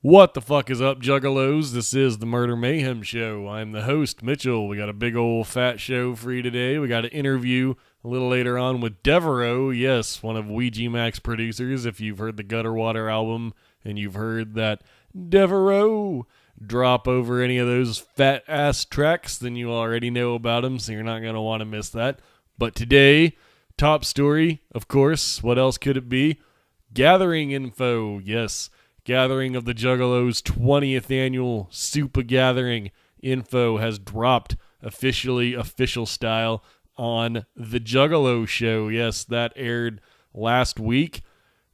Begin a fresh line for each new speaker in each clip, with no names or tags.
What the fuck is up, Juggalos? This is the Murder Mayhem Show. I'm the host, Mitchell. We got a big old fat show for you today. We got an interview a little later on with Devereaux. Yes, one of Ouija Macc's producers. If you've heard the Gutter Water album and you've heard that Devereaux drop over any of those fat ass tracks, then you already know about him, so you're not going to want to miss that. But today, top story, of course. What else could it be? Gathering info. Yes. Gathering of the Juggalos 20th annual Super Gathering info has dropped official style on the Juggalo show. Yes, that aired last week.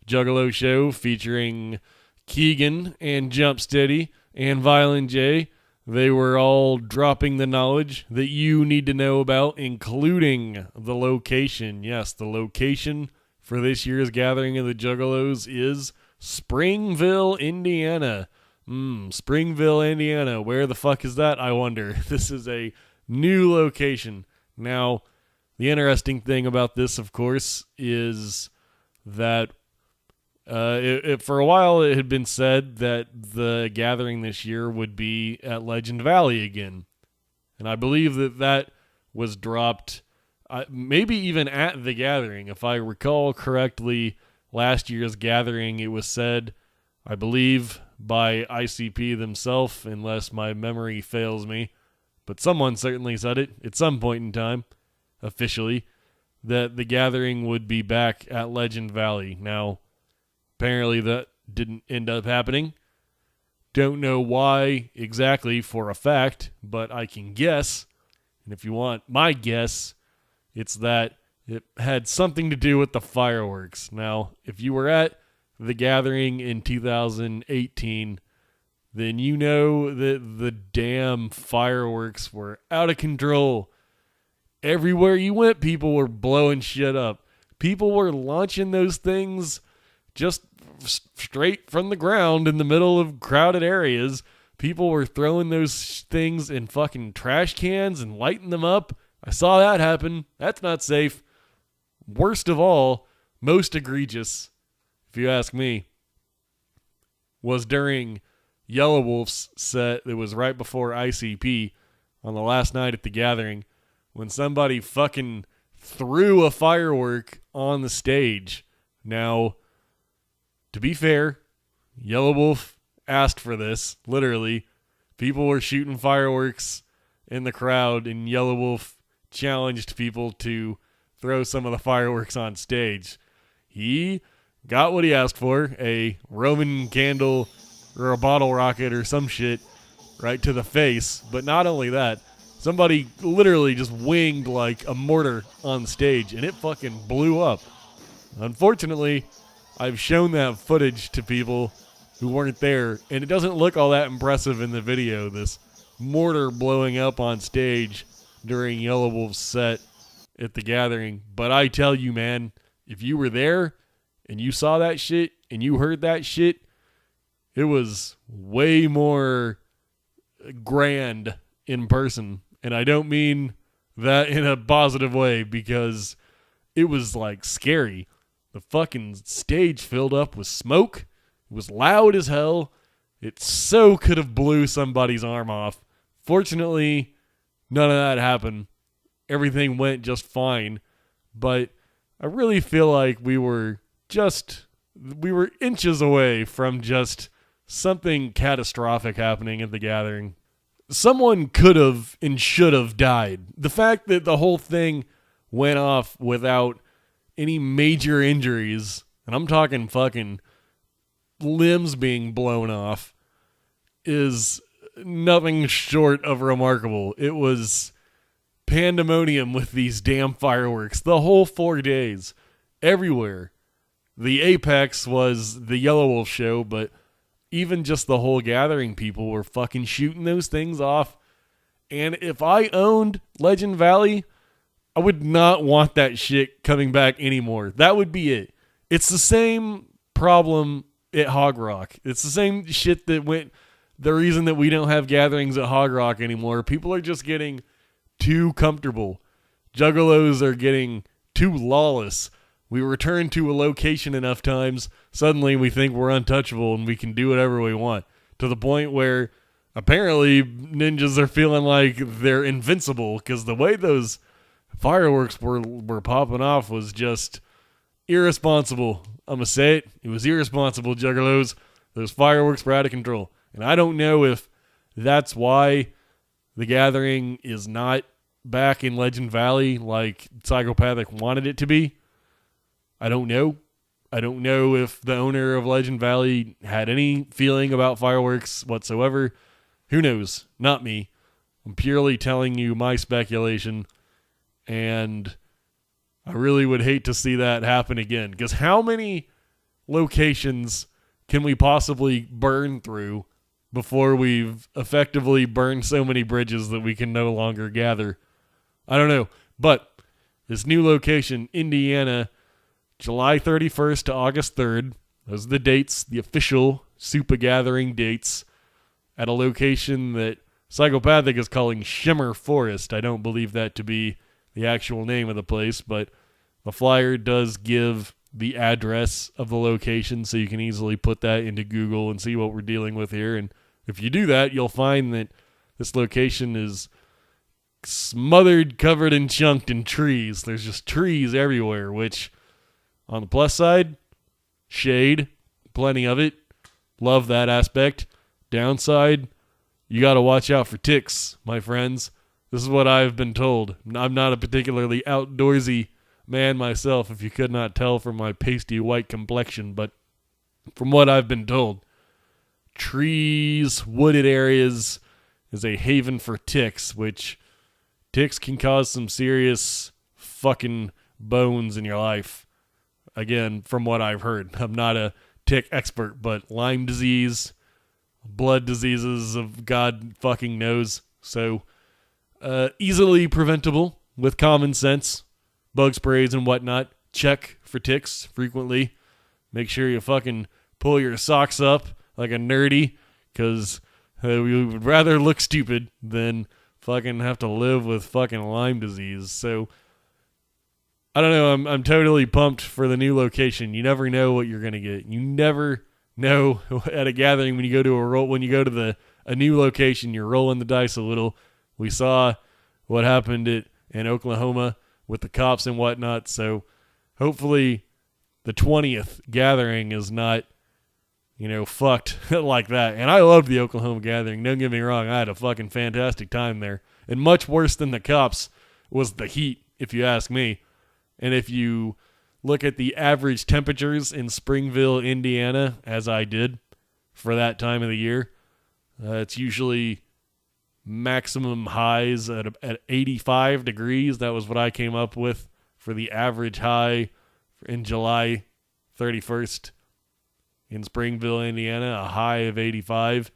Juggalo show featuring Keegan and Jumpsteady and Violent J. They were all dropping the knowledge that you need to know about, including the location. Yes, the location for this year's Gathering of the Juggalos is Springville, Indiana. Springville, Indiana. Where the fuck is that, I wonder? This is a new location. Now, the interesting thing about this, of course, is that for a while it had been said that the gathering this year would be at Legend Valley again. And I believe that was dropped maybe even at the gathering. If I recall correctly, last year's gathering, it was said, I believe, by ICP themselves, unless my memory fails me, but someone certainly said it at some point in time, officially, that the gathering would be back at Legend Valley. Now, apparently that didn't end up happening. Don't know why exactly for a fact, but I can guess. And if you want my guess, it's that it had something to do with the fireworks. Now, if you were at the gathering in 2018, then you know that the damn fireworks were out of control. Everywhere you went, people were blowing shit up. People were launching those things just straight from the ground in the middle of crowded areas. People were throwing those things in fucking trash cans and lighting them up. I saw that happen. That's not safe. Worst of all, most egregious, if you ask me, was during Yellow Wolf's set that was right before ICP on the last night at the gathering, when somebody fucking threw a firework on the stage. Now, to be fair, Yellow Wolf asked for this, literally. People were shooting fireworks in the crowd, and Yellow Wolf challenged people to throw some of the fireworks on stage. He got what he asked for, a Roman candle or a bottle rocket or some shit right to the face. But not only that, somebody literally just winged like a mortar on stage, and it fucking blew up. Unfortunately, I've shown that footage to people who weren't there, and it doesn't look all that impressive in the video, this mortar blowing up on stage during Yellow Wolf's set at the gathering. But I tell you, man, if you were there and you saw that shit and you heard that shit, it was way more grand in person. And I don't mean that in a positive way, because it was like scary. The fucking stage filled up with smoke. It was loud as hell. It so could have blew somebody's arm off. Fortunately, none of that happened. Everything went just fine, but I really feel like we were inches away from just something catastrophic happening at the gathering. Someone could have and should have died. The fact that the whole thing went off without any major injuries, and I'm talking fucking limbs being blown off, is nothing short of remarkable. It was pandemonium with these damn fireworks the whole 4 days, everywhere. The apex was the Yellow Wolf show, but even just the whole gathering, people were fucking shooting those things off. And if I owned Legend Valley, I would not want that shit coming back anymore. That would be it. It's the same problem at Hog Rock. It's the same shit that went, the reason that we don't have gatherings at Hog Rock anymore. People are just getting too comfortable. Juggalos are getting too lawless. We return to a location enough times, suddenly we think we're untouchable and we can do whatever we want. to the point where apparently ninjas are feeling like they're invincible because the way those fireworks were popping off was just irresponsible. I'm going to say it. It was irresponsible, Juggalos. Those fireworks were out of control. And I don't know if that's why the gathering is not back in Legend Valley like Psychopathic wanted it to be. I don't know. I don't know if the owner of Legend Valley had any feeling about fireworks whatsoever. Who knows? Not me. I'm purely telling you my speculation. And I really would hate to see that happen again. Because how many locations can we possibly burn through before we've effectively burned so many bridges that we can no longer gather? I don't know. But this new location, Indiana, July 31st to August 3rd. Those are the dates, the official Super Gathering dates, at a location that Psychopathic is calling Shimmer Forest. I don't believe that to be the actual name of the place, but the flyer does give the address of the location, so you can easily put that into Google and see what we're dealing with here. And if you do that, you'll find that this location is smothered, covered, and chunked in trees. There's just trees everywhere, which, on the plus side, shade, plenty of it. Love that aspect. Downside, you got to watch out for ticks, my friends. This is what I've been told. I'm not a particularly outdoorsy man myself, if you could not tell from my pasty white complexion, but from what I've been told, trees, wooded areas is a haven for ticks, which ticks can cause some serious fucking bones in your life. Again, from what I've heard. I'm not a tick expert, but Lyme disease, blood diseases of God fucking knows. So, easily preventable with common sense, bug sprays and whatnot. Check for ticks frequently. Make sure you fucking pull your socks up like a nerdy, because we would rather look stupid than fucking have to live with fucking Lyme disease. So, I don't know. I'm totally pumped for the new location. You never know what you're gonna get. You never know at a gathering when you go to a new location. You're rolling the dice a little. We saw what happened in Oklahoma with the cops and whatnot. So hopefully the 20th gathering is not, fucked like that. And I loved the Oklahoma gathering. Don't get me wrong. I had a fucking fantastic time there. And much worse than the cops was the heat, if you ask me. And if you look at the average temperatures in Springville, Indiana, as I did for that time of the year, it's usually maximum highs at 85 degrees. That was what I came up with for the average high in July 31st in Springville, Indiana, a high of 85.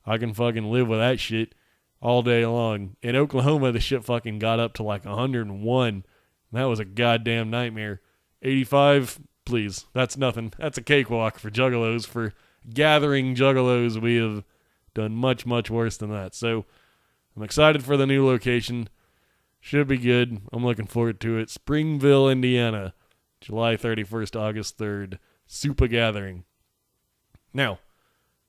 I can fucking live with that shit all day long. In Oklahoma, the shit fucking got up to like 101. That was a goddamn nightmare. 85, please. That's nothing. That's a cakewalk for Juggalos. For gathering Juggalos, we have done much, much worse than that. So, I'm excited for the new location. Should be good. I'm looking forward to it. Springville, Indiana, July 31st, August 3rd. Super Gathering. Now,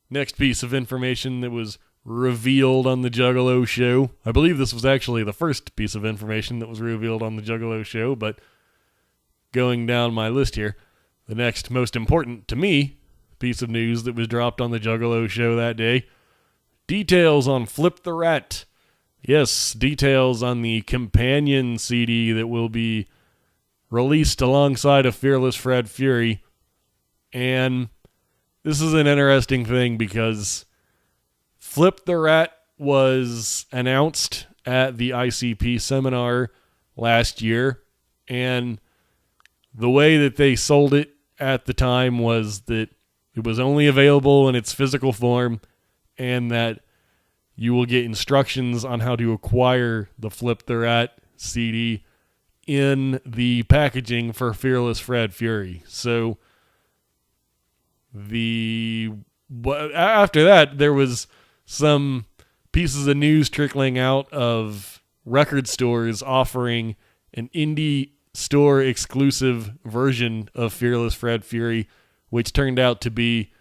next piece of information that was revealed on the Juggalo show. I believe this was actually the first piece of information that was revealed on the Juggalo show, but going down my list here, the next most important to me piece of news that was dropped on the Juggalo show that day, details on Flip the Rat. Yes, details on the companion CD that will be released alongside of Fearless Fred Fury. And this is an interesting thing because Flip the Rat was announced at the ICP seminar last year, and the way that they sold it at the time was that it was only available in its physical form and that you will get instructions on how to acquire the Flip the Rat CD in the packaging for Fearless Fred Fury. So after that, there was some pieces of news trickling out of record stores offering an indie store exclusive version of Fearless Fred Fury, which turned out to be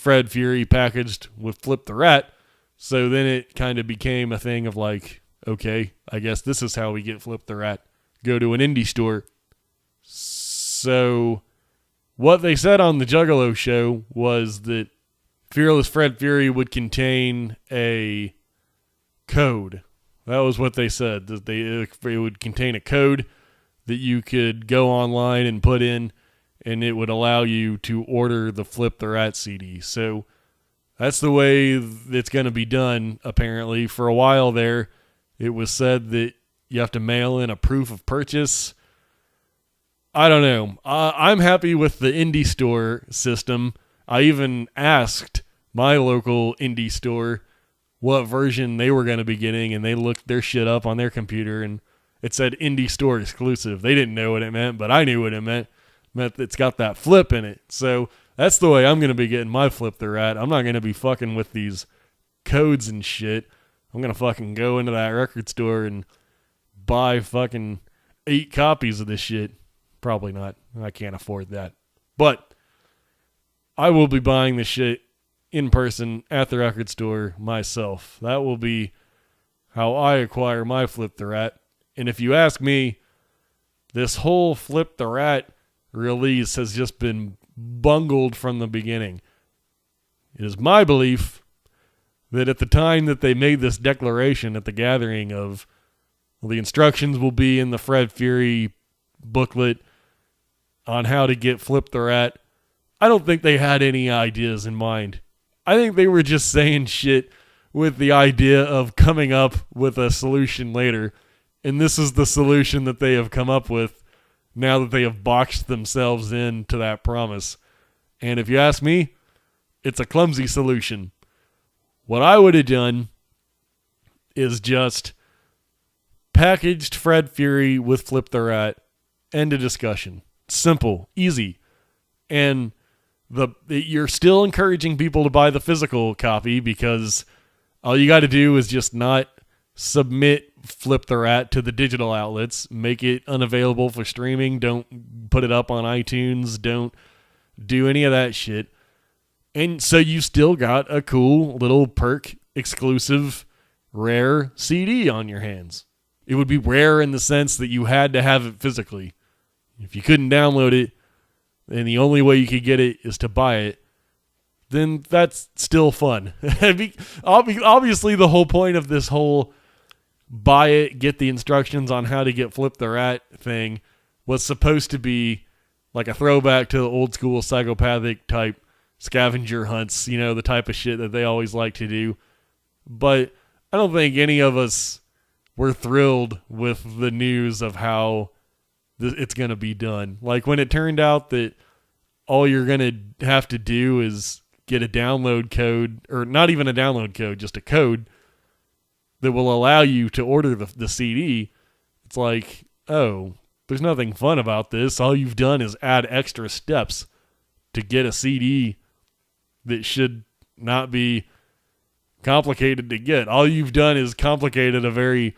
Fred Fury packaged with Flip the Rat. So then it kind of became a thing of like, okay, I guess this is how we get Flip the Rat. Go to an indie store. So what they said on the Juggalo show was that Fearless Fred Fury would contain a code. That was what they said, that it would contain a code that you could go online and put in, and it would allow you to order the Flip the Rat CD. So that's the way it's going to be done, apparently. For a while there, it was said that you have to mail in a proof of purchase. I don't know. I'm happy with the indie store system. I even asked my local indie store what version they were going to be getting, and they looked their shit up on their computer, and it said indie store exclusive. They didn't know what it meant, but I knew what it meant. It meant that it's got that flip in it. So that's the way I'm going to be getting my Flip the Rat. I'm not going to be fucking with these codes and shit. I'm going to fucking go into that record store and buy fucking 8 copies of this shit. Probably not. I can't afford that. But I will be buying this shit in person at the record store myself. That will be how I acquire my Flip the Rat. And if you ask me, this whole Flip the Rat release has just been bungled from the beginning. It is my belief that at the time that they made this declaration at the gathering of, well, the instructions will be in the Fred Fury booklet on how to get Flip the Rat, I don't think they had any ideas in mind. I think they were just saying shit with the idea of coming up with a solution later. And this is the solution that they have come up with now that they have boxed themselves into that promise. And if you ask me, it's a clumsy solution. What I would have done is just packaged Fred Fury with Flip the Rat. End of discussion. Simple, easy. And you're still encouraging people to buy the physical copy because all you got to do is just not submit Flip the Rat to the digital outlets. Make it unavailable for streaming. Don't put it up on iTunes. Don't do any of that shit. And so you still got a cool little perk exclusive rare CD on your hands. It would be rare in the sense that you had to have it physically. If you couldn't download it, and the only way you could get it is to buy it, then that's still fun. Obviously, the whole point of this whole buy it, get the instructions on how to get Flip the Rat thing was supposed to be like a throwback to the old school psychopathic type scavenger hunts, you know, the type of shit that they always like to do. But I don't think any of us were thrilled with the news of how it's going to be done. Like when it turned out that all you're going to have to do is get a download code, or not even a download code, just a code that will allow you to order the CD. It's like, oh, there's nothing fun about this. All you've done is add extra steps to get a CD that should not be complicated to get. All you've done is complicated a very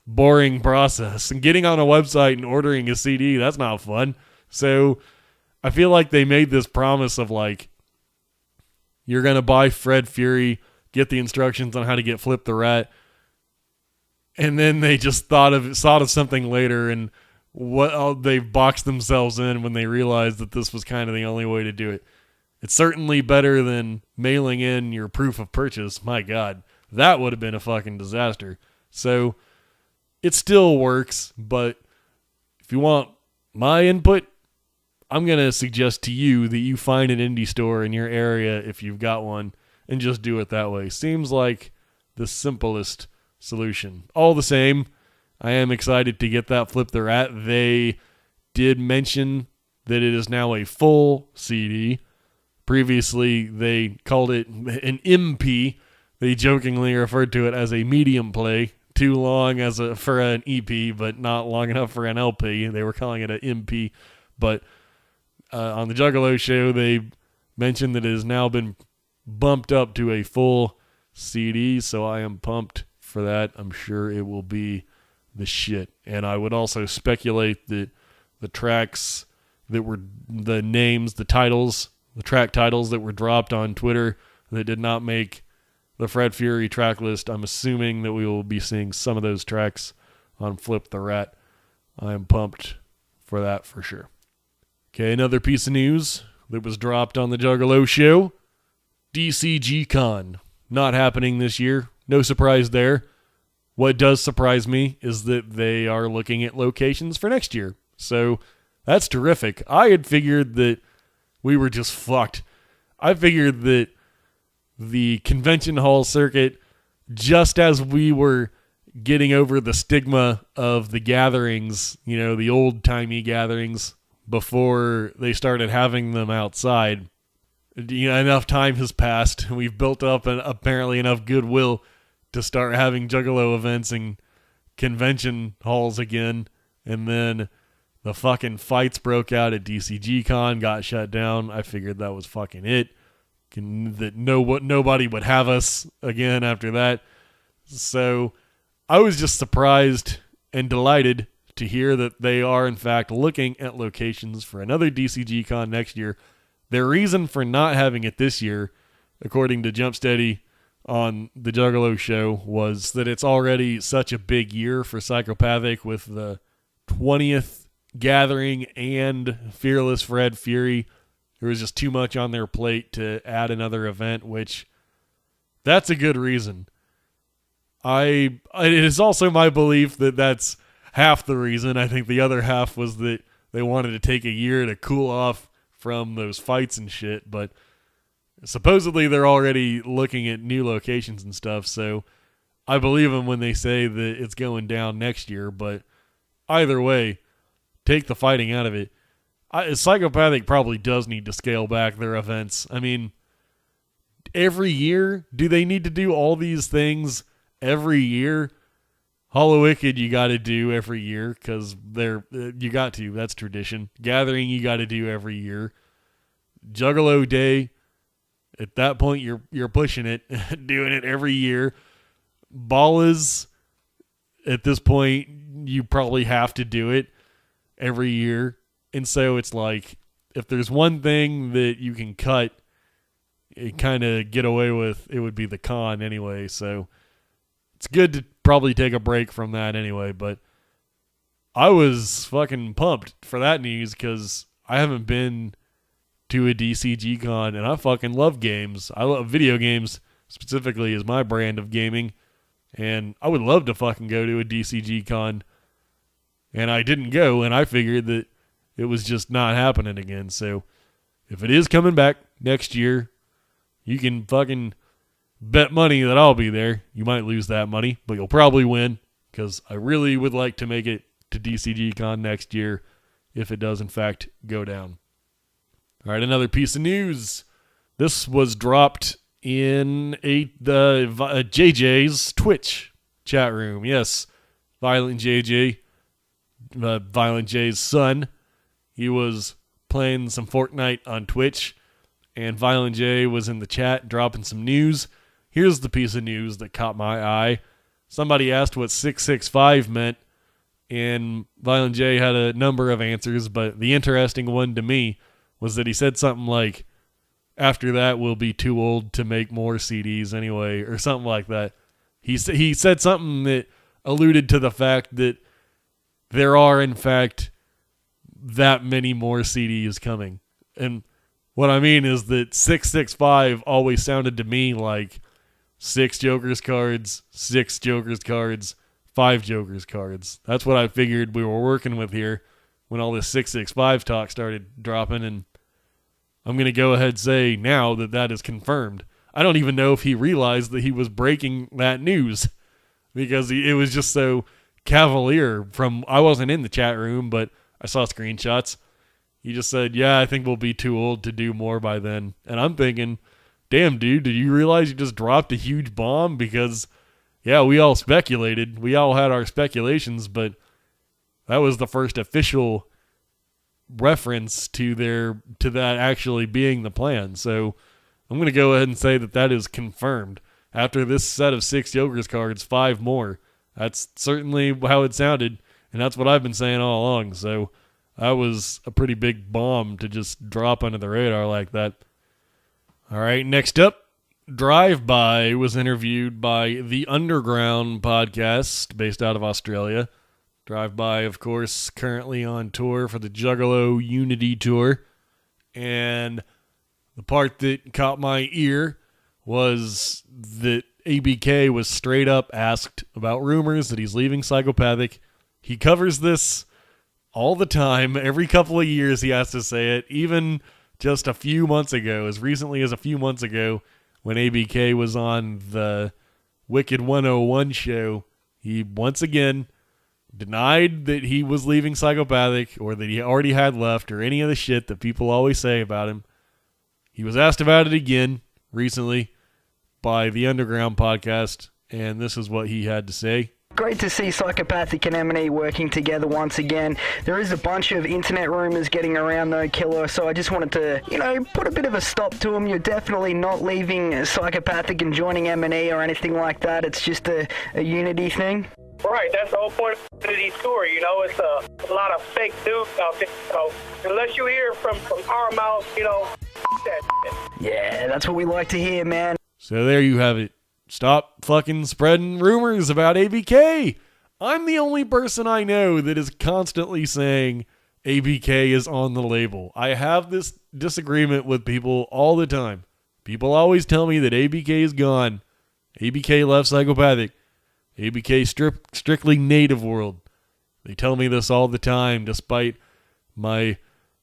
boring process. And getting on a website and ordering a CD, that's not fun. So I feel like they made this promise of like, you're going to buy Fred Fury, get the instructions on how to get Flip the Rat, and then they just thought of something later, and they boxed themselves in when they realized that this was kind of the only way to do it. It's certainly better than mailing in your proof of purchase. My God, that would have been a fucking disaster. So it still works, but if you want my input, I'm going to suggest to you that you find an indie store in your area if you've got one and just do it that way. Seems like the simplest solution. All the same, I am excited to get that Flip the Rat. They did mention that it is now a full CD. Previously, they called it an MP. They jokingly referred to it as a medium play. Too long for an EP, but not long enough for an LP. They were calling it an MP. But on the Juggalo show, they mentioned that it has now been bumped up to a full CD, so I am pumped for that. I'm sure it will be the shit. And I would also speculate that the tracks that were the names, the titles the track titles that were dropped on Twitter that did not make the Fred Fury track list. I'm assuming that we will be seeing some of those tracks on Flip the Rat. I am pumped for that for sure. Okay, another piece of news that was dropped on the Juggalo show. DCG Con. Not happening this year. No surprise there. What does surprise me is that they are looking at locations for next year. So that's terrific. I had figured that we were just fucked. I figured that the convention hall circuit, just as we were getting over the stigma of the gatherings, you know, the old-timey gatherings, before they started having them outside, you know, enough time has passed, and we've built up apparently enough goodwill to start having Juggalo events in convention halls again, and then the fucking fights broke out at DCG Con, got shut down. I figured that was fucking it. That nobody would have us again after that. So I was just surprised and delighted to hear that they are in fact looking at locations for another DCG Con next year. Their reason for not having it this year, according to Jump Steady on the Juggalo show, was that it's already such a big year for Psychopathic with the 20th gathering and Fearless Fred Fury. There was just too much on their plate to add another event, which that's a good reason. It is also my belief that that's half the reason. I think the other half was that they wanted to take a year to cool off from those fights and shit, but supposedly they're already looking at new locations and stuff, so I believe them when they say that it's going down next year, but either way, take the fighting out of it. Psychopathic probably does need to scale back their events. I mean, every year, do they need to do all these things every year? Hollow Wicked you got to do every year because you got to. That's tradition. Gathering you got to do every year. Juggalo Day, at that point you're pushing it, doing it every year. Ballas, at this point you probably have to do it every year. And so it's like, if there's one thing that you can cut, it kind of get away with, it would be the con anyway. So it's good to probably take a break from that anyway. But I was fucking pumped for that news because I haven't been to a DCG Con, and I fucking love games. I love video games specifically is my brand of gaming, and I would love to fucking go to a DCG Con. And I didn't go, and I figured that it was just not happening again. So if it is coming back next year, you can fucking bet money that I'll be there. You might lose that money, but you'll probably win because I really would like to make it to DCG Con next year if it does in fact go down. All right, another piece of news. This was dropped in the JJ's Twitch chat room. Yes, Violent JJ, Violent J's son. He was playing some Fortnite on Twitch, and Violent J was in the chat dropping some news. Here's the piece of news that caught my eye. Somebody asked what 665 meant, and Violent J had a number of answers, but the interesting one to me was that he said something like, after that we'll be too old to make more CDs anyway, or something like that. He said something that alluded to the fact that there are, in fact, that many more CDs coming. And what I mean is that 665 always sounded to me like 6 Joker's cards, 6 Joker's cards, 5 Joker's cards. That's what I figured we were working with here when all this 665 talk started dropping, and I'm going to go ahead and say now that that is confirmed. I don't even know if he realized that he was breaking that news because it was just so cavalier. I wasn't in the chat room, but I saw screenshots. He just said, yeah, I think we'll be too old to do more by then. And I'm thinking, damn, dude, did you realize you just dropped a huge bomb? Because, yeah, we all speculated. We all had our speculations, but that was the first official reference to that actually being the plan. So I'm going to go ahead and say that is confirmed. After this set of 6 Joker's cards, 5 more. That's certainly how it sounded. And that's what I've been saying all along. So that was a pretty big bomb to just drop under the radar like that. All right, next up, Drive-By was interviewed by the Underground podcast based out of Australia. Drive-By, of course, currently on tour for the Juggalo Unity Tour. And the part that caught my ear was that ABK was straight up asked about rumors that he's leaving Psychopathic. He covers this all the time. Every couple of years he has to say it. Even just a few months ago, as recently as a few months ago, when ABK was on the Wicked 101 show, he once again denied that he was leaving Psychopathic or that he already had left or any of the shit that people always say about him. He was asked about it again recently by the Underground podcast, and this is what he had to say.
Great to see Psychopathic and M&E working together once again. There is a bunch of internet rumors getting around though, Killer, so I just wanted to, put a bit of a stop to them. You're definitely not leaving Psychopathic and joining M&E or anything like that. It's just a unity thing.
Right, that's the whole point of the story, It's a lot of fake news out there, so unless you hear from our mouth, that shit.
Yeah, that's what we like to hear, man.
So there you have it. Stop fucking spreading rumors about ABK. I'm the only person I know that is constantly saying ABK is on the label. I have this disagreement with people all the time. People always tell me that ABK is gone. ABK left Psychopathic. ABK strictly native world. They tell me this all the time, despite my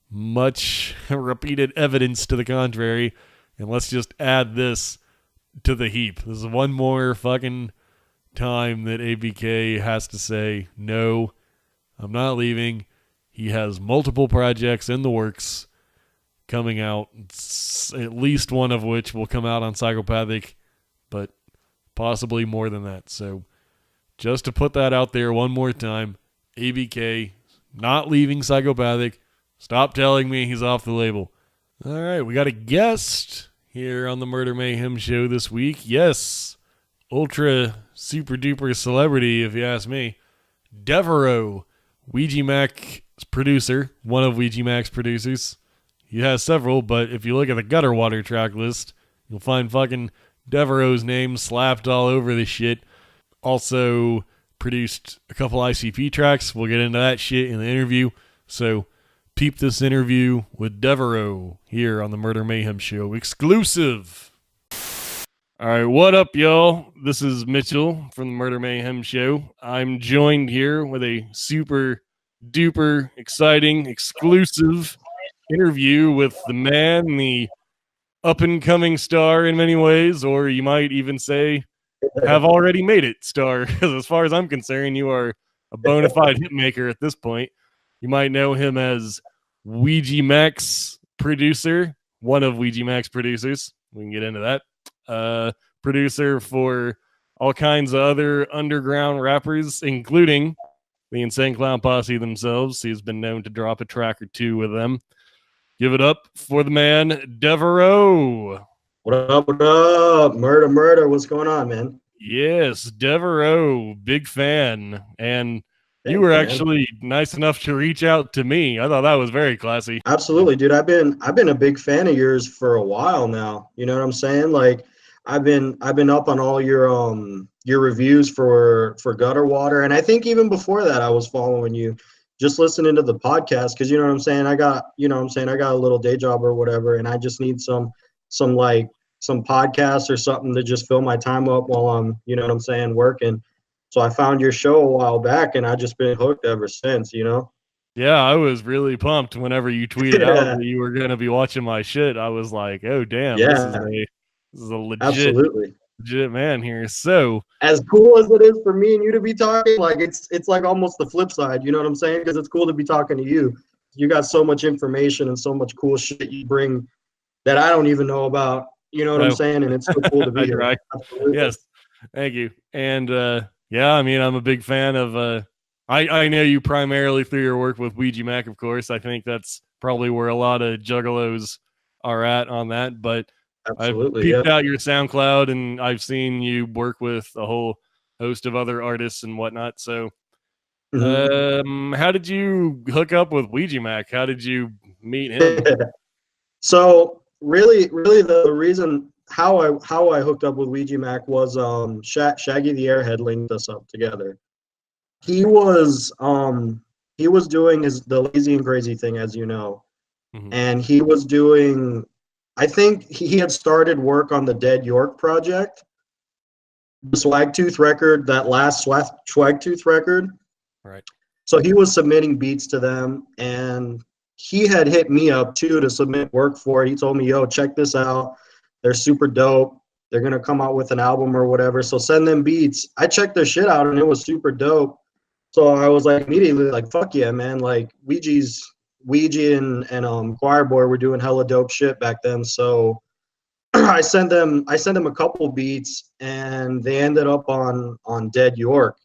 much repeated evidence to the contrary. And let's just add this to the heap. This is one more fucking time that ABK has to say, no, I'm not leaving. He has multiple projects in the works coming out, at least one of which will come out on Psychopathic, but possibly more than that. So just to put that out there one more time, ABK not leaving Psychopathic. Stop telling me he's off the label. All right, we got a guest here on the Murder Mayhem Show this week. Yes, ultra super duper celebrity, if you ask me. Devereaux, Ouija Macc's producer, one of Ouija Macc's producers. He has several, but if you look at the Gutter Water track list, you'll find fucking Devereaux's name slapped all over this shit. Also produced a couple ICP tracks. We'll get into that shit in the interview. So peep this interview with Devereaux here on the Murder Mayhem Show exclusive. All right, what up, y'all? This is Mitchell from the Murder Mayhem Show. I'm joined here with a super duper exciting exclusive interview with the man, the up-and-coming star in many ways, or you might even say have already made it star, because as far as I'm concerned, you are a bona fide hitmaker at this point. You might know him as Ouija Macc's producer, one of Ouija Macc's producers. We can get into that. Producer for all kinds of other underground rappers, including the Insane Clown Posse themselves. He's been known to drop a track or two with them. Give it up for the man, Devereaux.
What up, what up? Murder, what's going on, man?
Yes, Devereaux, big fan. And you were actually nice enough to reach out to me. I thought that was very classy.
Absolutely, dude. I've been a big fan of yours for a while now. You know what I'm saying? Like I've been up on all your reviews for Gutter Water, and I think even before that I was following you, just listening to the podcast, because you know what I'm saying? I got a little day job or whatever, and I just need some podcasts or something to just fill my time up while I'm, you know what I'm saying, working. So I found your show a while back, and I just been hooked ever since,
Yeah, I was really pumped whenever you tweeted out that you were going to be watching my shit. I was like, oh, damn,
yeah.
This is a legit man here. So
as cool as it is for me and you to be talking, like it's like almost the flip side, you know what I'm saying? Because it's cool to be talking to you. You got so much information and so much cool shit you bring that I don't even know about, you know what I'm saying? And it's so cool to be here.
Right. Yes, thank you. And yeah, I mean, I'm a big fan of I know you primarily through your work with Ouija Macc, of course. I think that's probably where a lot of juggalos are at on that, but
absolutely,
I've peeped out your SoundCloud, and I've seen you work with a whole host of other artists and whatnot. So, how did you hook up with Ouija Macc? How did you meet him?
So really the reason how I hooked up with Ouija Macc was Shaggy the Airhead linked us up together. He was doing the Lazy and Crazy thing, as you know, and he was doing. I think he had started work on the Dead York project, the Swagtooth record, that last Swagtooth record.
Right.
So he was submitting beats to them, and he had hit me up too to submit work for it. He told me, "Yo, check this out. They're super dope. They're gonna come out with an album or whatever. So send them beats." I checked their shit out, and it was super dope. So I was like immediately like, "Fuck yeah, man!" Like Ouija and Choir Boy were doing hella dope shit back then. So I sent them a couple beats, and they ended up on Dead York,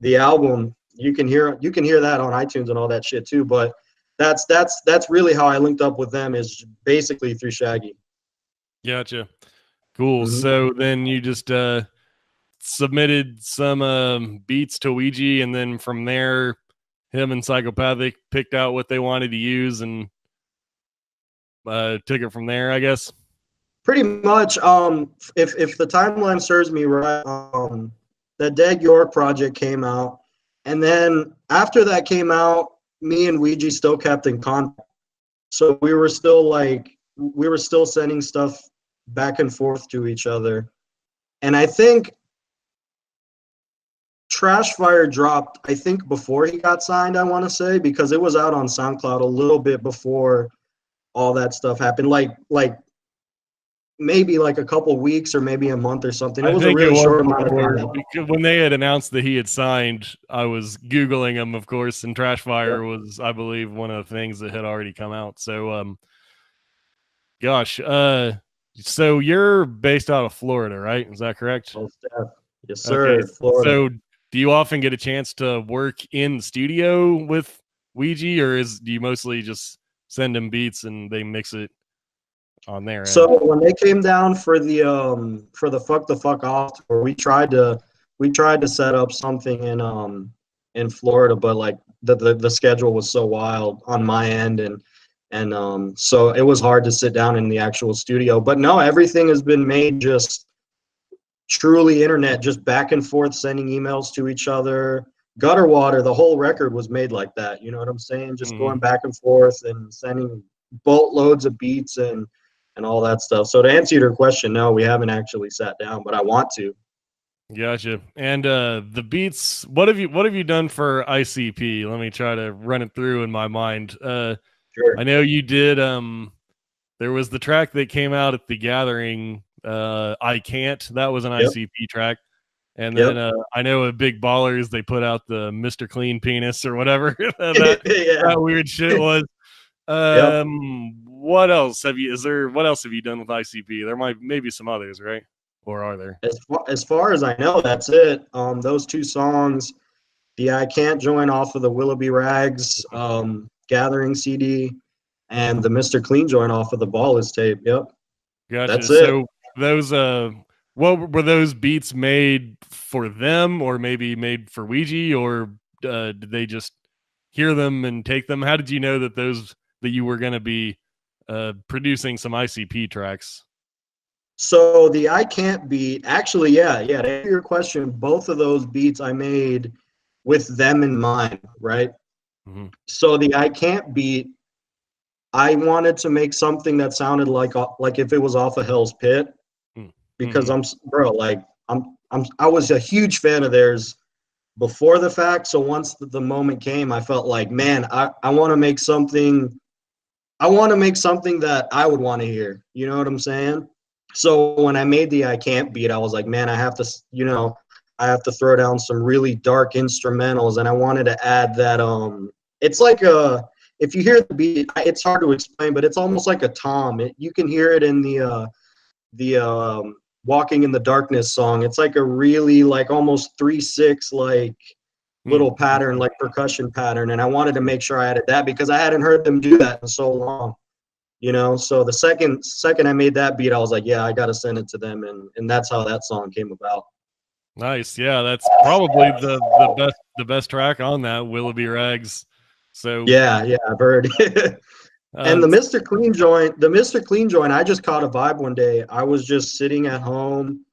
the album. You can hear that on iTunes and all that shit too. But that's really how I linked up with them, is basically through Shaggy.
Gotcha. Cool. So then you just submitted some beats to Ouija, and then from there, him and Psychopathic picked out what they wanted to use and took it from there, I guess.
Pretty much. If the timeline serves me right, the Dead York project came out, and then after that came out, me and Ouija still kept in contact. So we were still sending stuff back and forth to each other. And I think Trash Fire dropped, I think, before he got signed, I want to say, because it was out on SoundCloud a little bit before all that stuff happened. Like maybe like a couple weeks or maybe a month or something. It was a really short amount of time.
When they had announced that he had signed, I was Googling him, of course, and Trash Fire was, I believe, one of the things that had already come out. So, so you're based out of Florida, right? Is that correct?
Yes, sir.
Okay.
Florida.
So do you often get a chance to work in the studio with Ouija, or do you mostly just send them beats and they mix it on there?
So when they came down for the Fuck the Fuck Off tour, we tried to set up something in Florida, but like the schedule was so wild on my end, and so it was hard to sit down in the actual studio. But no, everything has been made just truly internet, just back and forth, sending emails to each other. Gutter Water, the whole record was made like that. You know what I'm saying? Just going back and forth and sending boatloads of beats and all that stuff. So to answer your question, no, we haven't actually sat down, but I want to.
Gotcha. And the beats, what have you done for ICP? Let me try to run it through in my mind.
Sure.
I know you did. There was the track that came out at the Gathering. I Can't. That was an ICP track. And then I know at Big Ballers they put out the Mr. Clean Penis or whatever that weird shit was. What else have you done with ICP? There might maybe some others, right? Or are there?
As far as I know, that's it. Those two songs, the I Can't join off of the Willoughby Rags Gathering CD, and the Mr. Clean join off of the Ballers tape. Yep.
Gotcha.
That's
so those what were those beats made for them, or maybe made for Ouija, or did they just hear them and take them? How did you know that you were going to be producing some ICP tracks?
So the I Can't beat, actually, to answer your question, both of those beats I made with them in mind, right? So the I Can't beat, I wanted to make something that sounded like if it was off of Hell's Pit, because I was a huge fan of theirs before the fact. So once the moment came, I felt like, man, I want to make something. I want to make something that I would want to hear. You know what I'm saying? So when I made the I Can't beat, I was like, man, I have to throw down some really dark instrumentals, and I wanted to add that. It's like if you hear the beat, it's hard to explain, but it's almost like a tom. You can hear it in the Walking in the Darkness song. It's like a really like almost 3/6 like little pattern, like percussion pattern, and I wanted to make sure I added that because I hadn't heard them do that in so long. You know, so the second I made that beat, I was like, yeah, I got to send it to them, and that's how that song came about.
Nice. Yeah, that's probably the best track on that, Willoughby Rags. So
yeah, I've heard. And the Mr. Clean joint, I just caught a vibe one day. I was just sitting at home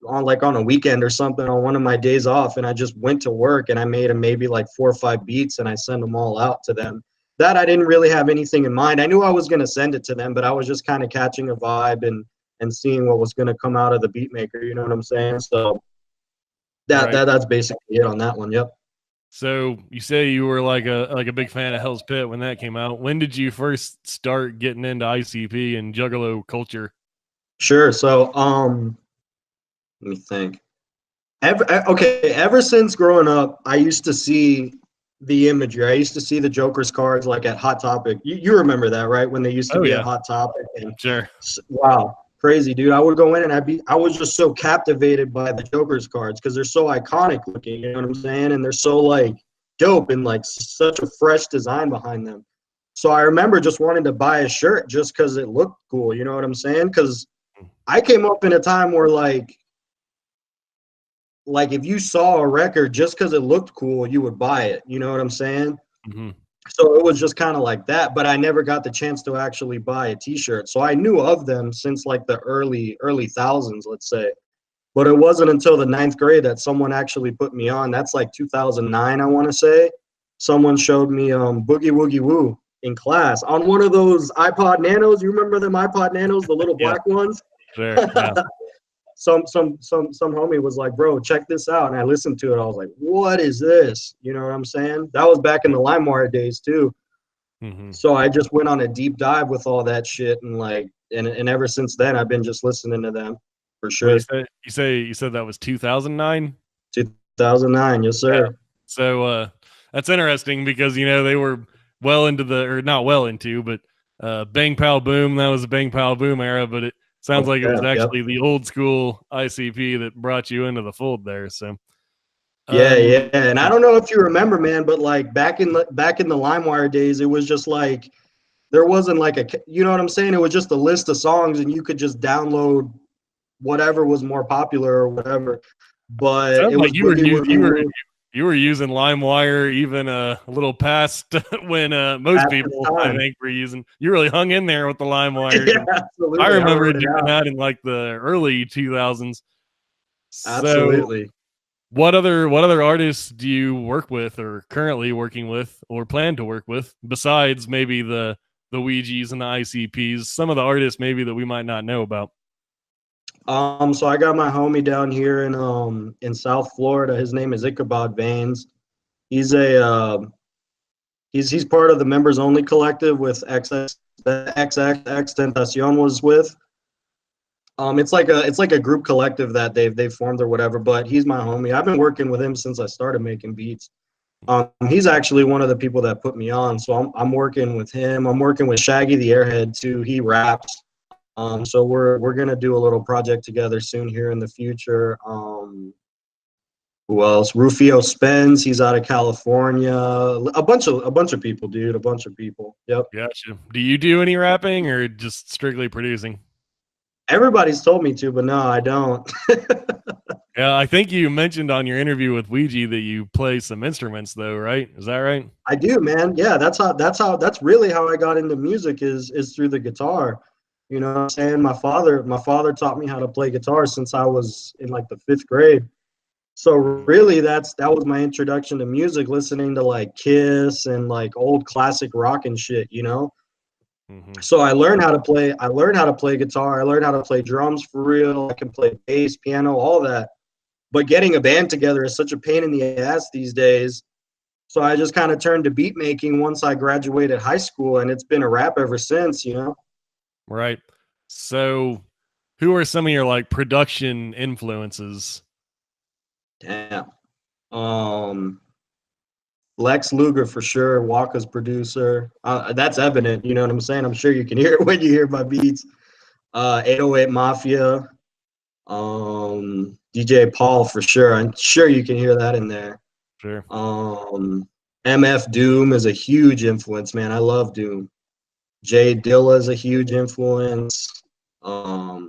on a weekend or something on one of my days off, and I just went to work and I made them maybe like 4 or 5 beats and I sent them all out to them. That I didn't really have anything in mind. I knew I was going to send it to them, but I was just kind of catching a vibe and seeing what was going to come out of the beat maker, you know what I'm saying? So that's basically it on that one. Yep.
So you say you were like a big fan of Hell's Pit when that came out. When did you first start getting into ICP and Juggalo culture?
Sure. So let me think. Ever since growing up, I used to see the imagery. I used to see the Joker's cards like at Hot Topic. You remember that, right? When they used to be at Hot Topic. And
sure.
Wow, crazy, dude. I would go in and I was just so captivated by the Joker's cards because they're so iconic looking, you know what I'm saying? And they're so like dope and like such a fresh design behind them. So I remember just wanting to buy a shirt just because it looked cool, you know what I'm saying? Because I came up in a time where like if you saw a record just because it looked cool, you would buy it. You know what I'm saying?
Mm-hmm.
So it was just kind of like that, but I never got the chance to actually buy a T-shirt. So I knew of them since like the early thousands, let's say. But it wasn't until the 9th grade that someone actually put me on. That's like 2009, I want to say. Someone showed me Boogie Woogie Woo in class on one of those iPod Nanos. You remember them iPod Nanos, the little black ones?
Sure. Yeah.
Some homie was like, bro, check this out. And I listened to it. I was like, what is this? You know what I'm saying? That was back in the LimeWire days too.
Mm-hmm.
So I just went on a deep dive with all that shit. And like, and ever since then, I've been just listening to them for sure.
Well, you said that was 2009?
2009. Yes, sir.
Yeah. So, that's interesting because, you know, they were well into not well into, but, Bang Pow Boom. That was the Bang Pow Boom era, but it sounds like it was actually the old school ICP that brought you into the fold there. So
yeah. And I don't know if you remember, man, but like back in the LimeWire days, it was just like there wasn't like you know what I'm saying? It was just a list of songs and you could just download whatever was more popular or whatever. But it was
like you were using LimeWire even a little past when most people I think were using. You really hung in there with the LimeWire.
Yeah, absolutely.
I remember doing that in like the early 2000s.
Absolutely.
So what other artists do you work with or currently working with or plan to work with besides maybe the Ouijas and the ICPs? Some of the artists maybe that we might not know about.
So I got my homie down here in South Florida. His name is Ichabod Veins. He's he's part of the members only collective with XX Tentacion was with. It's like a group collective that they've formed or whatever, but he's my homie. I've been working with him since I started making beats. He's actually one of the people that put me on. So I'm working with him. I'm working with Shaggy the Airhead too. He raps. So we're gonna do a little project together soon here in the future. Who else? Rufio Spence, he's out of California. A bunch of people, dude. A bunch of people. Yep.
Gotcha. Do you do any rapping or just strictly producing?
Everybody's told me to, but no, I don't.
Yeah, I think you mentioned on your interview with Ouija that you play some instruments though, right? Is that right?
I do, man. Yeah, that's really how I got into music is through the guitar. You know what I'm saying? My father taught me how to play guitar since I was in like the 5th grade. So really that was my introduction to music, listening to like Kiss and like old classic rock and shit, you know? Mm-hmm. So I learned how to play guitar. I learned how to play drums for real. I can play bass, piano, all that. But getting a band together is such a pain in the ass these days. So I just kind of turned to beat making once I graduated high school, and it's been a wrap ever since, you know?
Right. So who are some of your like production influences?
Damn. Lex Luger for sure, Waka's producer. That's evident, you know what I'm saying? I'm sure you can hear it when you hear my beats. 808 Mafia. DJ Paul for sure. I'm sure you can hear that in there.
Sure.
MF Doom is a huge influence, man. I love Doom. Jay Dilla is a huge influence. And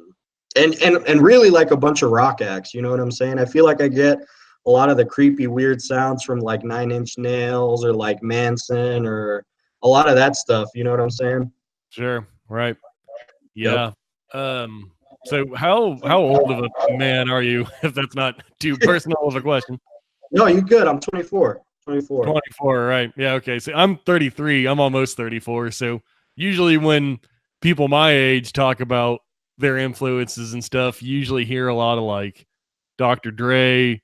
really like a bunch of rock acts, you know what I'm saying? I feel like I get a lot of the creepy, weird sounds from like 9 Inch Nails or like Manson or a lot of that stuff. You know what I'm saying?
Sure. Right. Yeah. So how old of a man are you, if that's not too personal of a question?
No, you good. I'm 24. 24.
24, right. Yeah, okay. So I'm 33. I'm almost 34. So usually when people my age talk about their influences and stuff, you usually hear a lot of like Dr. Dre,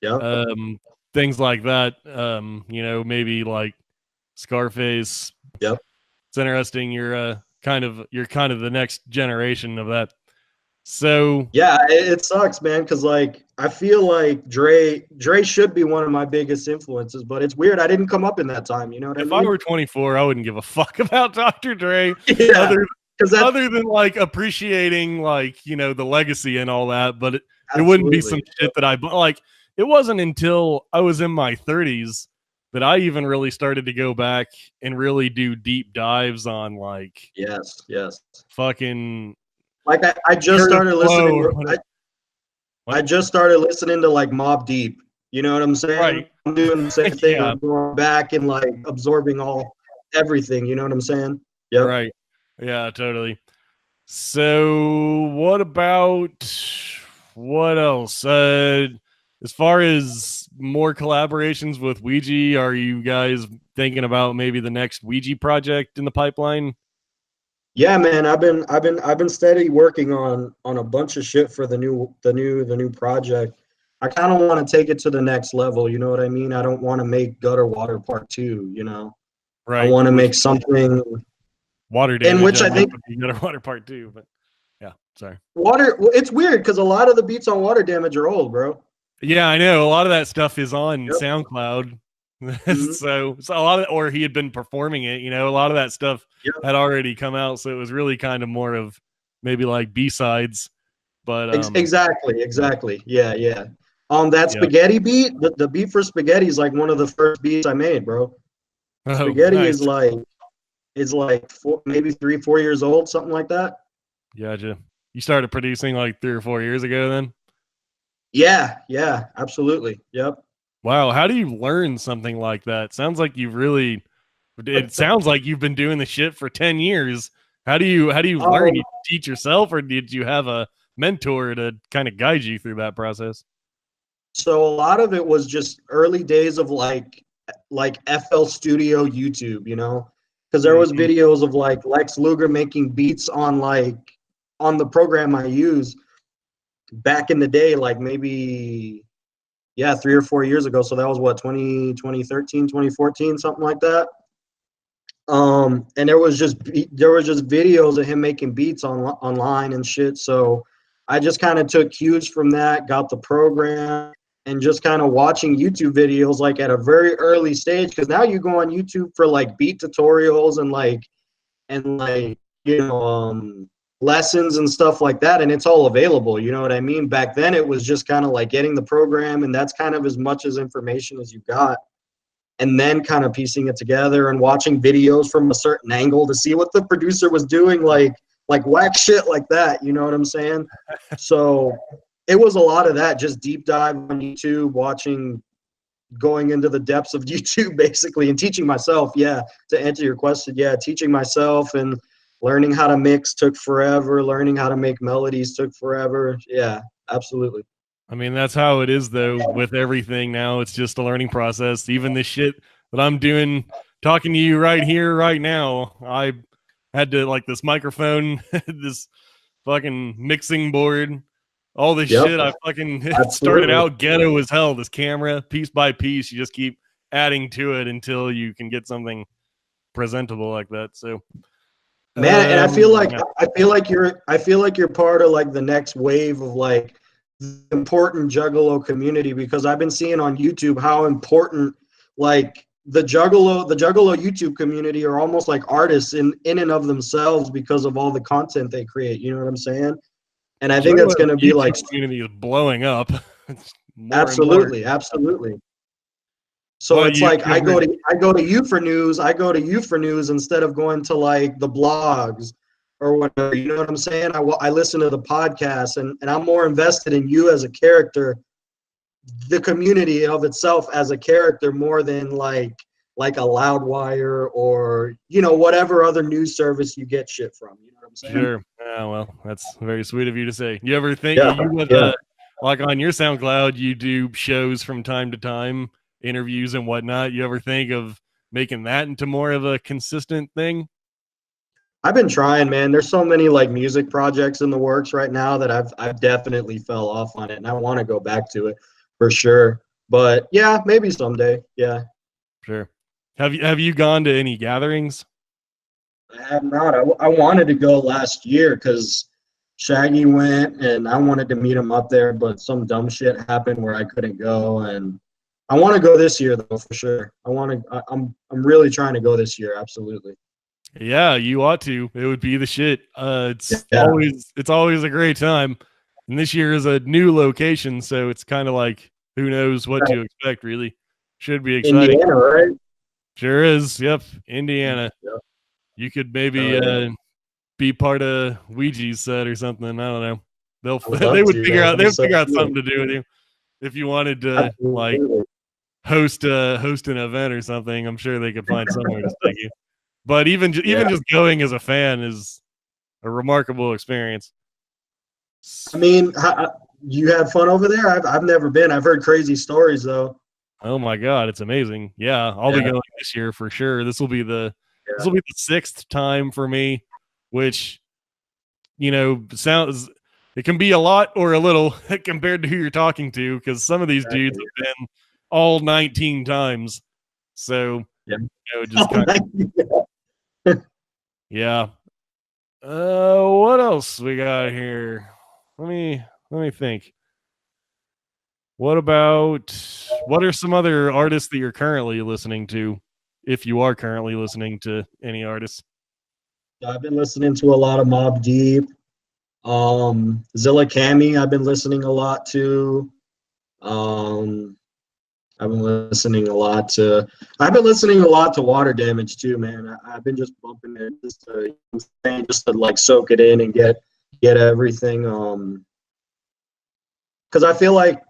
Yep.
things like that. Maybe like Scarface.
Yep.
It's interesting. You're kind of the next generation of that. So
yeah, it sucks, man, because like I feel like Dre should be one of my biggest influences, but it's weird. I didn't come up in that time. You know what I mean?
If I were 24, I wouldn't give a fuck about Dr. Dre.
Yeah,
other than like appreciating like, the legacy and all that, but it wouldn't be some shit that I like. It wasn't until I was in my 30s that I even really started to go back and really do deep dives on like
yes
fucking
like I just started listening. I just started listening to like Mobb Deep. You know what I'm saying?
Right.
I'm doing the same thing.
Yeah.
I'm going back and like absorbing everything. You know what I'm saying? Yeah.
Right. Yeah, totally. So what else? As far as more collaborations with Ouija, are you guys thinking about maybe the next Ouija project in the pipeline?
Yeah, man, I've been steady working on a bunch of shit for the new project. I kind of want to take it to the next level. You know what I mean? I don't want to make Gutter Water Part 2. You know,
right?
I want to make something
water damage,
in which I think
Gutter Water Part 2. But yeah, sorry.
Water. It's weird because a lot of the beats on Water Damage are old, bro.
Yeah, I know. A lot of that stuff is on
Yep.
SoundCloud.
Mm-hmm.
so a lot of, or he had been performing it, a lot of that stuff had already come out. So it was really kind of more of maybe like B-sides, but
exactly. Yeah. That Spaghetti beat, the beat for Spaghetti is like one of the first beats I made, bro. Spaghetti
nice.
is like maybe 3-4 years old, something like that.
Gotcha. You started producing like 3 or 4 years ago then?
Yeah, absolutely. Yep.
Wow, how do you learn something like that? Sounds like it sounds like you've been doing the shit for 10 years. How do you learn? You teach yourself, or did you have a mentor to kind of guide you through that process?
So a lot of it was just early days of like FL Studio YouTube, because there was videos of like Lex Luger making beats on the program I use back in the day, like maybe 3 or 4 years ago. So that was what, 2013, 2014, something like that. And there was just videos of him making beats online and shit. So I just kind of took cues from that, got the program, and just kind of watching YouTube videos like at a very early stage, because now you go on YouTube for like beat tutorials and lessons and stuff like that, and it's all available. You know what I mean? Back then it was just kind of like getting the program, and that's kind of as much as information as you got, and then kind of piecing it together and watching videos from a certain angle to see what the producer was doing, like whack shit like that. You know what I'm saying? So it was a lot of that, just deep dive on YouTube, going into the depths of YouTube basically, and teaching myself. Yeah, to answer your question, teaching myself and learning how to mix took forever. Learning how to make melodies took forever. Yeah, absolutely.
I mean, that's how it is, though, with everything now. It's just a learning process. Even the shit that I'm doing, talking to you right here, right now, I had to, like, this microphone, this fucking mixing board, all this shit. I fucking started out ghetto as hell. This camera, piece by piece, you just keep adding to it until you can get something presentable like that. So...
man, and I feel like you're part of like the next wave of like the important Juggalo community, because I've been seeing on YouTube how important like the Juggalo YouTube community are almost like artists in and of themselves because of all the content they create. You know what I'm saying? And I think that's going to be like
community is blowing up.
Absolutely. So it's like I go to you for news. I go to you for news instead of going to like the blogs or whatever. You know what I'm saying? I listen to the podcast, and I'm more invested in you as a character, the community of itself as a character, more than like like a Loudwire or, you know, whatever other news service you get shit from. You know what I'm saying?
Sure. Yeah, well, that's very sweet of you to say. You ever think like on your SoundCloud, you do shows from time to time, interviews and whatnot. You ever think of making that into more of a consistent thing?
I've been trying, man. There's so many like music projects in the works right now that I've definitely fell off on it, and I want to go back to it for sure. But yeah, maybe someday. Yeah.
Sure. Have you gone to any gatherings?
I have not. I wanted to go last year because Shaggy went, and I wanted to meet him up there, but some dumb shit happened where I couldn't go, and I want to go this year though for sure. I'm really trying to go this year. Absolutely.
Yeah, you ought to. It would be the shit. It's
Yeah.
always a great time. And this year is a new location, so it's kind of like who knows what to expect. Really, should be exciting.
Indiana, right?
Sure is. Yep, Indiana.
Yep.
You could maybe be part of Ouija's set or something. I don't know. They would figure out something to do with you if you wanted to like host an event or something. I'm sure they could find somewhere to stick you. But even just going as a fan is a remarkable experience.
I mean, you had fun over there? I've never been. I've heard crazy stories though.
Oh my God, it's amazing. Yeah, I'll be going this year for sure. This will be the 6th time for me, which, you know, sounds, it can be a lot or a little compared to who you're talking to, because some of these dudes have been all 19 times. So, you know, just kind of, yeah. What else we got here? Let me think. What are some other artists that you're currently listening to, if you are currently listening to any artists?
I've been listening to a lot of Mobb Deep. Zilla Cami, I've been listening a lot to. I've been listening a lot to Water Damage too, man. I've been just bumping it just to like soak it in and get everything. Because I feel like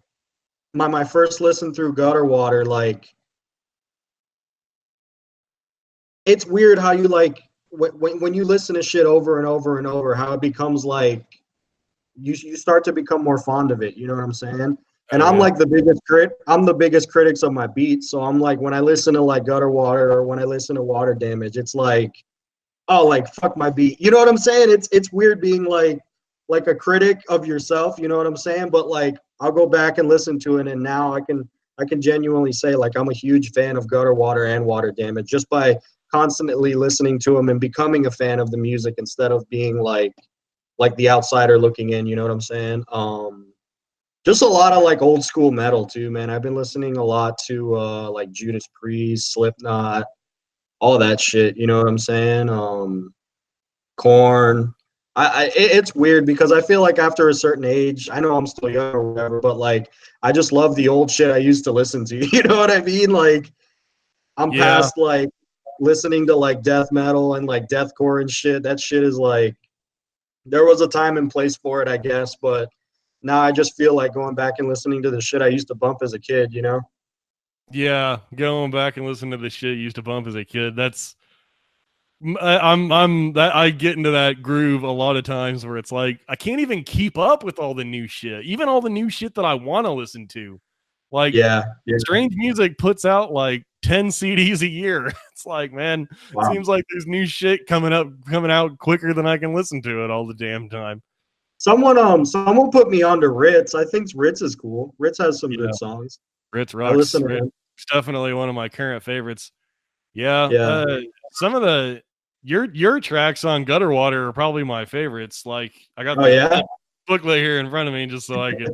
my first listen through Gutter Water, like, it's weird how you like when you listen to shit over and over and over, how it becomes like you start to become more fond of it. You know what I'm saying? And I'm like the biggest critics of my beats. So I'm like, when I listen to like Gutter Water or when I listen to Water Damage, it's like, oh, like fuck my beat. You know what I'm saying? It's weird being like a critic of yourself. You know what I'm saying? But like, I'll go back and listen to it, and now I can genuinely say like I'm a huge fan of Gutter Water and Water Damage just by constantly listening to them and becoming a fan of the music instead of being like the outsider looking in. You know what I'm saying? Just a lot of like old school metal too, man. I've been listening a lot to like Judas Priest, Slipknot, all that shit. You know what I'm saying? Korn. It's weird because I feel like after a certain age, I know I'm still young or whatever, but like I just love the old shit I used to listen to. You know what I mean? Like I'm past like listening to like death metal and like deathcore and shit. That shit is like, there was a time and place for it, I guess, but now I just feel like going back and listening to the shit I used to bump as a kid, you know?
Yeah, going back and listening to the shit you used to bump as a kid. That's I get into that groove a lot of times where it's like I can't even keep up with all the new shit, even all the new shit that I want to listen to. Like, Strange Music puts out like 10 CDs a year. It's like, man, it seems like there's new shit coming out quicker than I can listen to it all the damn time.
Someone put me on to Ritz. I think Ritz is cool. Ritz has some good songs.
Ritz rocks. It's definitely one of my current favorites. Yeah. Some of your tracks on Gutter Water are probably my favorites. Like I got the booklet here in front of me just so I could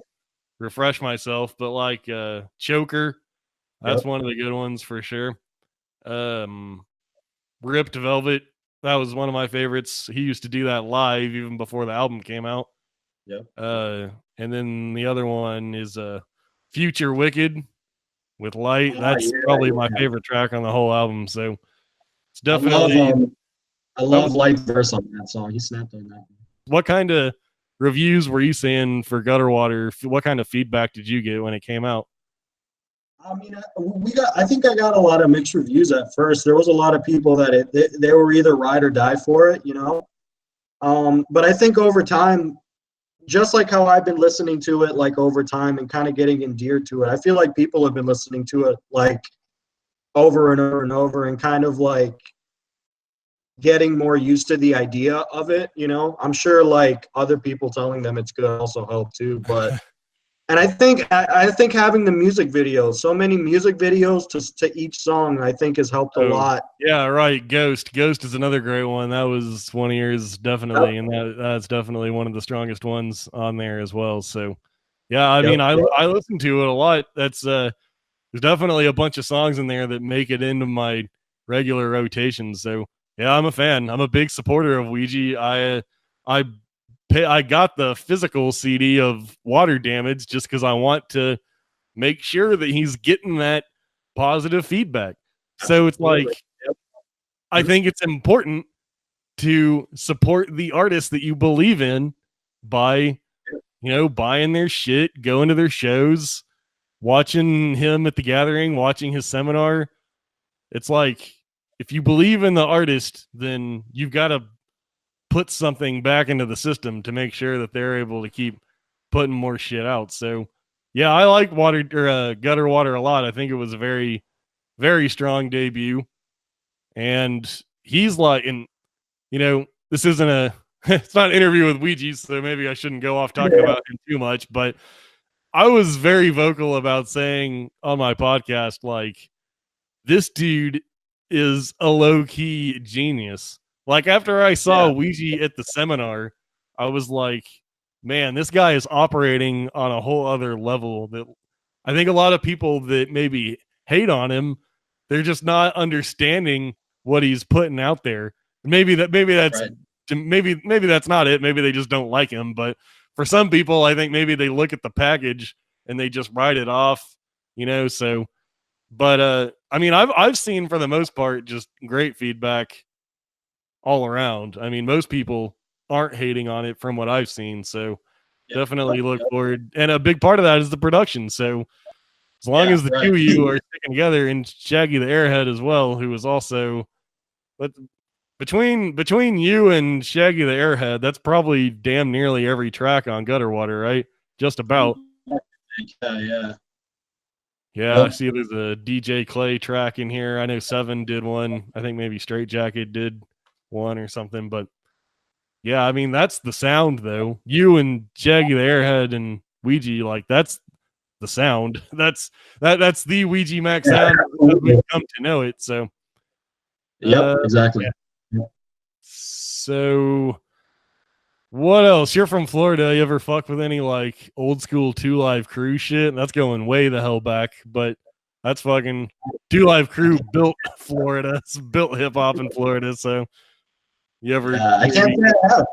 refresh myself. But like Choker, that's one of the good ones for sure. Ripped Velvet, that was one of my favorites. He used to do that live even before the album came out. And then the other one is Future Wicked with Light. That's probably my favorite track on the whole album. So it's definitely
I love Light's verse on that song. He snapped on that.
What kind of reviews were you seeing for Gutter Water? What kind of feedback did you get when it came out?
I mean, I think I got a lot of mixed reviews at first. There was a lot of people that they were either ride or die for it, you know. But I think over time, just like how I've been listening to it, like over time and kind of getting endeared to it, I feel like people have been listening to it like over and over and over and kind of like getting more used to the idea of it, you know. I'm sure like other people telling them it's good also help too, but and I think having the music videos, so many music videos to each song, I think has helped a lot.
Yeah, right. Ghost is another great one. That was one of yours, definitely, and that's definitely one of the strongest ones on there as well. So, yeah, I mean, I listen to it a lot. That's there's definitely a bunch of songs in there that make it into my regular rotation. So, yeah, I'm a fan. I'm a big supporter of Ouija. I got the physical CD of Water Damage just because I want to make sure that he's getting that positive feedback. So it's like, I think it's important to support the artist that you believe in by, buying their shit, going to their shows, watching him at the Gathering, watching his seminar. It's like, if you believe in the artist, then you've got to put something back into the system to make sure that they're able to keep putting more shit out. So, yeah, I like Gutter Water a lot. I think it was a very, very strong debut. And he's like, this isn't it's not an interview with Ouija, so maybe I shouldn't go off talking about him too much, but I was very vocal about saying on my podcast, like, this dude is a low-key genius. Like, after I saw Ouija at the seminar, I was like, man, this guy is operating on a whole other level that I think a lot of people that maybe hate on him, they're just not understanding what he's putting out there. Maybe that's right. maybe that's not it. Maybe they just don't like him. But for some people, I think maybe they look at the package and they just write it off, so. But I mean, I've seen for the most part just great feedback all around. I mean, most people aren't hating on it from what I've seen, so definitely look forward. And a big part of that is the production. So as long as the two of you are sticking together, and Shaggy the Airhead as well, who is also, but between you and Shaggy the Airhead, that's probably damn nearly every track on Gutter Water, right? Just about. Yeah, I see there's a DJ Clay track in here. I know Seven did one. I think maybe Straight Jacket did one or something. But yeah, I mean, that's the sound, though. You and Shaggy the Airhead and Ouija, like, that's the sound. That's the Ouija Macc sound as we've come to know it. So,
exactly.
Yeah. So, what else? You're from Florida. You ever fuck with any like old school 2 Live Crew shit? That's going way the hell back, but that's fucking 2 Live Crew built Florida. It's built hip hop in Florida. So you ever?
I can't say I have.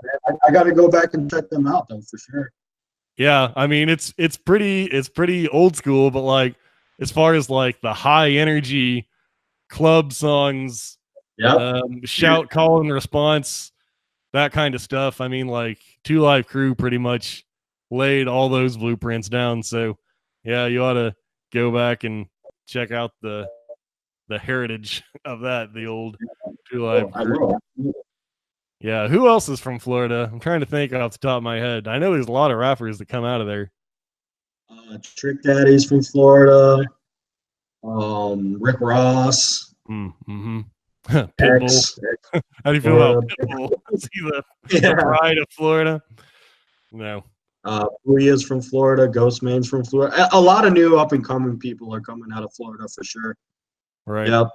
I got to go back and check them out though for sure.
Yeah, I mean it's pretty old school, but like as far as like the high energy club songs, shout, call, and response. That kind of stuff. I mean, like 2 Live Crew pretty much laid all those blueprints down. So, yeah, you ought to go back and check out the heritage of that, the old 2 Live Crew. Yeah, who else is from Florida? I'm trying to think off the top of my head. I know there's a lot of rappers that come out of there.
Trick Daddy's from Florida. Rick Ross.
Mm-hmm. Pitbull. How do you feel about Pitbull? Is he the pride of Florida? No.
Booyah's from Florida. Ghostman's from Florida. A lot of new up and coming people are coming out of Florida for sure.
Right.
Yep.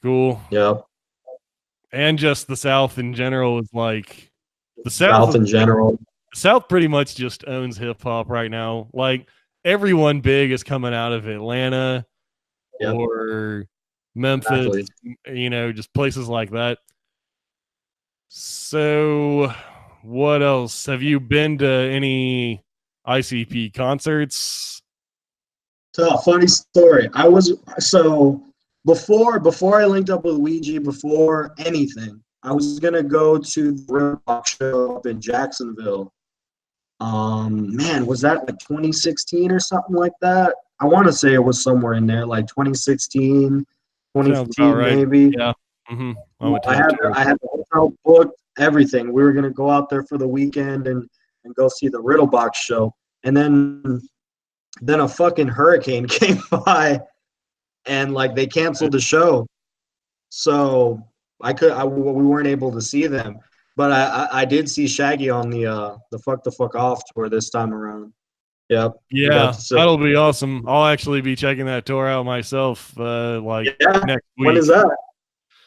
Cool.
Yep.
And just the South in general is like
the South in general.
The South pretty much just owns hip hop right now. Like everyone big is coming out of Atlanta or Memphis, just places like that. So, what else? Have you been to any ICP concerts?
So, a funny story. Before I linked up with Ouija, before anything, I was gonna go to the rock show up in Jacksonville. Man, was that like 2016 or something like that? I want to say it was somewhere in there, like 2016,
Sounds about
2015
right.
maybe.
Yeah. Mm-hmm. I went to
I
that
had
tour.
I had the hotel booked, everything. We were gonna go out there for the weekend and go see the Riddle Box show, and then a fucking hurricane came by, and like they canceled the show, so we weren't able to see them. But I did see Shaggy on the Fuck the Fuck Off tour this time around. Yep. We got
Yeah,
to sit.
that'll be awesome. I'll actually be checking that tour out myself.
Yeah.
Next week.
When is that?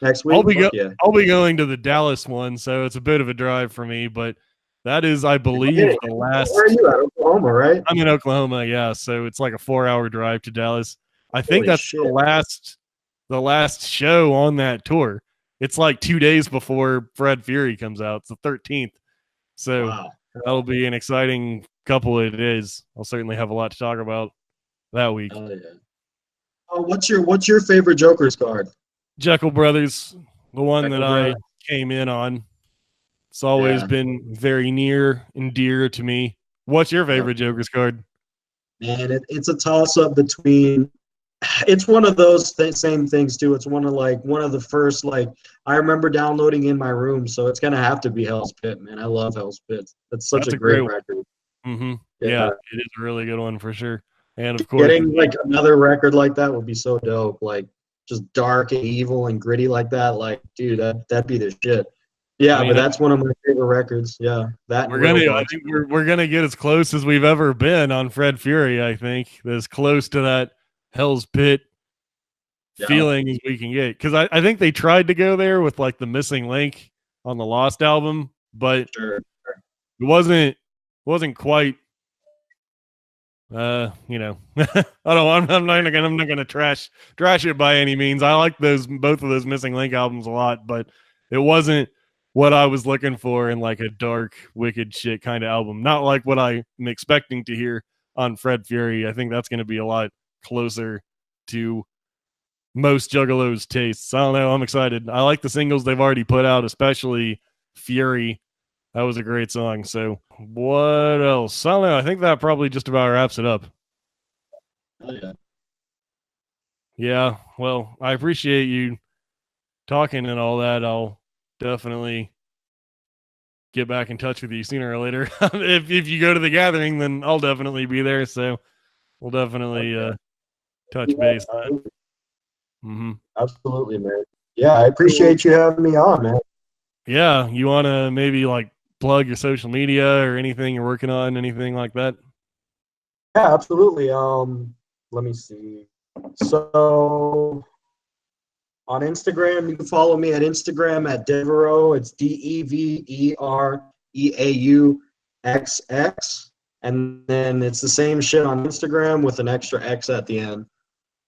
Next week? Yeah.
I'll be going to the Dallas one, so it's a bit of a drive for me, but that is, I believe, the last.
Where are you at? Oklahoma, right?
I'm in Oklahoma, yeah. So it's like a 4-hour drive to Dallas. I think
Holy
that's
shit.
the last show on that tour. It's like 2 days before Fred Fury comes out. It's the 13th. So
Wow.
that'll be an exciting couple of days. I'll certainly have a lot to talk about that week.
Oh yeah. Oh, what's your favorite Joker's card?
Jekyll Brothers, the one
Jekyll
that I
Brothers.
came in on. It's always been very near and dear to me. What's your favorite Joker's card?
Man, it's a toss up between. It's one of those same things too. It's one of the first, like, I remember downloading in my room, so it's gonna have to be Hell's Pit, man. I love Hell's Pit. That's such a great record.
Mm-hmm. Yeah, it is a really good one for sure. And of course,
getting like another record like that would be so dope. Like just dark and evil and gritty like that. Like, dude, that'd be the shit. Yeah, but that's one of my favorite records. Yeah, that
I think we're gonna get as close as we've ever been on Fred Fury. I think as close to that Hell's Pit feeling as we can get, because I think they tried to go there with like the Missing Link on the Lost album, but it wasn't quite. I'm not gonna trash it by any means. I like both of those Missing Link albums a lot, but it wasn't what I was looking for in like a dark, wicked shit kind of album. Not like what I'm expecting to hear on Fred Fury. I think that's going to be a lot closer to most Juggalos' tastes. I don't know. I'm excited. I like the singles they've already put out, especially Fury. That was a great song. So what else? I don't know. I think that probably just about wraps it up.
Oh, yeah.
Yeah. Well, I appreciate you talking and all that. I'll definitely get back in touch with you sooner or later. if you go to the gathering, then I'll definitely be there. So we'll definitely touch base. Mm-hmm.
Absolutely, man. Yeah, I appreciate you having me on, man.
Yeah, you want to maybe like plug your social media or anything you're working on, anything like that?
Yeah, absolutely. Let me see. So on Instagram, you can follow me at Instagram at Devereaux. It's DEVERAUXX. And then it's the same shit on Instagram with an extra X at the end.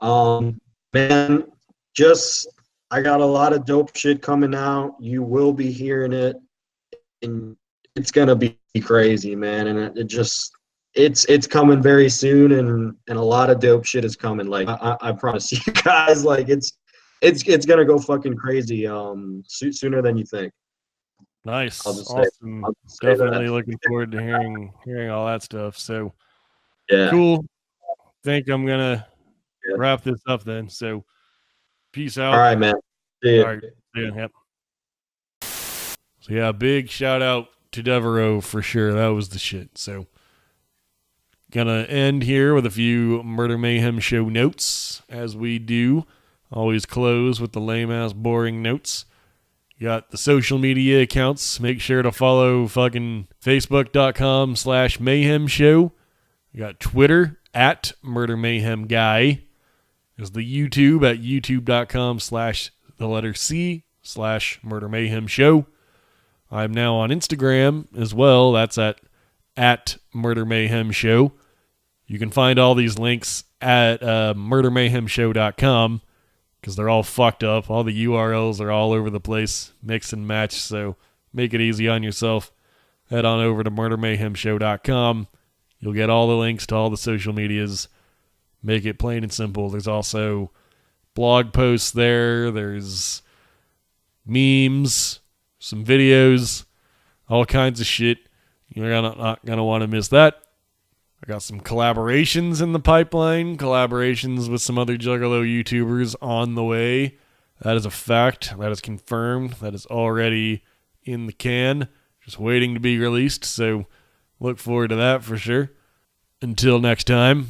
Man, I got a lot of dope shit coming out. You will be hearing it. And it's gonna be crazy, man. And it's coming very soon, and a lot of dope shit is coming. Like I promise you guys, like it's gonna go fucking crazy sooner than you think.
Nice.
Awesome.
Definitely looking forward to hearing all that stuff. So
yeah,
cool. Think I'm gonna wrap this up then. So peace out.
All right, man. See ya.
All right. Yep. So yeah, big shout out to Devereaux for sure. That was the shit. So gonna end here with a few Murder Mayhem Show notes, as we do. Always close with the lame ass boring notes. You got the social media accounts. Make sure to follow fucking Facebook.com/Mayhem Show. You got Twitter at Murder Mayhem Guy. There's the YouTube at youtube.com/C/Murder Mayhem Show. I'm now on Instagram as well. That's at Murder Mayhem Show. You can find all these links at murdermayhemshow.com because they're all fucked up. All the URLs are all over the place, mix and match, so make it easy on yourself. Head on over to murdermayhemshow.com. You'll get all the links to all the social medias. Make it plain and simple. There's also blog posts there. There's memes, some videos, all kinds of shit. You're not going to want to miss that. I got some collaborations in the pipeline, collaborations with some other Juggalo YouTubers on the way. That is a fact. That is confirmed. That is already in the can, just waiting to be released. So look forward to that for sure. Until next time.